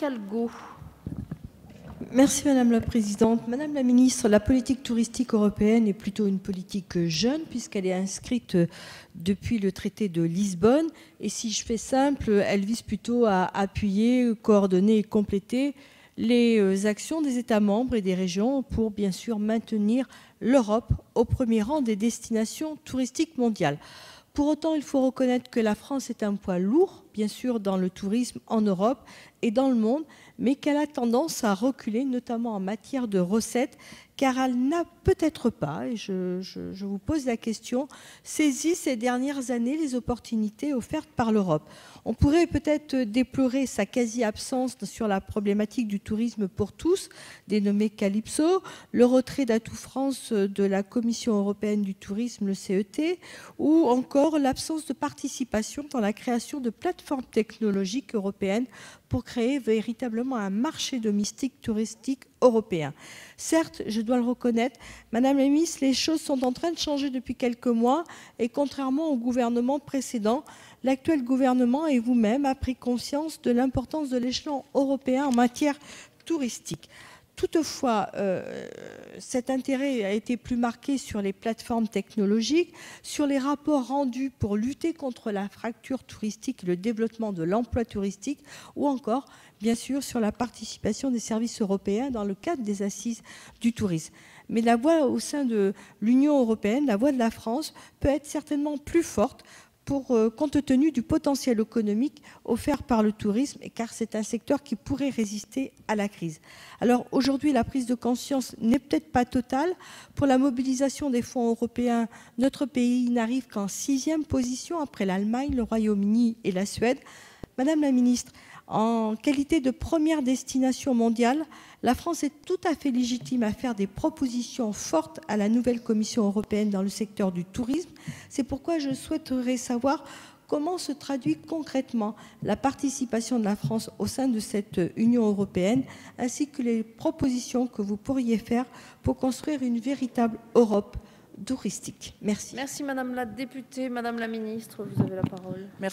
Pascal Gaud. Merci Madame la Présidente. Madame la Ministre, la politique touristique européenne est plutôt une politique jeune puisqu'elle est inscrite depuis le traité de Lisbonne. Et si je fais simple, elle vise plutôt à appuyer, coordonner et compléter les actions des États membres et des régions pour bien sûr maintenir l'Europe au premier rang des destinations touristiques mondiales. Pour autant, il faut reconnaître que la France est un poids lourd, bien sûr, dans le tourisme en Europe et dans le monde, mais qu'elle a tendance à reculer, notamment en matière de recettes, car elle n'a peut-être pas, et je vous pose la question, saisi ces dernières années les opportunités offertes par l'Europe. On pourrait peut-être déplorer sa quasi-absence sur la problématique du tourisme pour tous, dénommé Calypso, le retrait d'Atout France de la Commission européenne du tourisme, le CET, ou encore l'absence de participation dans la création de plateformes technologiques européennes pour créer véritablement un marché domestique touristique européen. Certes, je dois le reconnaître, Madame la Ministre, les choses sont en train de changer depuis quelques mois et contrairement au gouvernement précédent, l'actuel gouvernement et vous-même a pris conscience de l'importance de l'échelon européen en matière touristique. Toutefois, cet intérêt a été plus marqué sur les plateformes technologiques, sur les rapports rendus pour lutter contre la fracture touristique et le développement de l'emploi touristique, ou encore, bien sûr, sur la participation des services européens dans le cadre des assises du tourisme. Mais la voix au sein de l'Union européenne, la voix de la France, peut être certainement plus forte compte tenu du potentiel économique offert par le tourisme, car c'est un secteur qui pourrait résister à la crise. Alors aujourd'hui, la prise de conscience n'est peut-être pas totale. Pour la mobilisation des fonds européens, notre pays n'arrive qu'en 6e position après l'Allemagne, le Royaume-Uni et la Suède. Madame la Ministre, en qualité de première destination mondiale, la France est tout à fait légitime à faire des propositions fortes à la nouvelle Commission européenne dans le secteur du tourisme. C'est pourquoi je souhaiterais savoir comment se traduit concrètement la participation de la France au sein de cette Union européenne, ainsi que les propositions que vous pourriez faire pour construire une véritable Europe touristique. Merci. Merci Madame la députée. Madame la Ministre, vous avez la parole. Merci.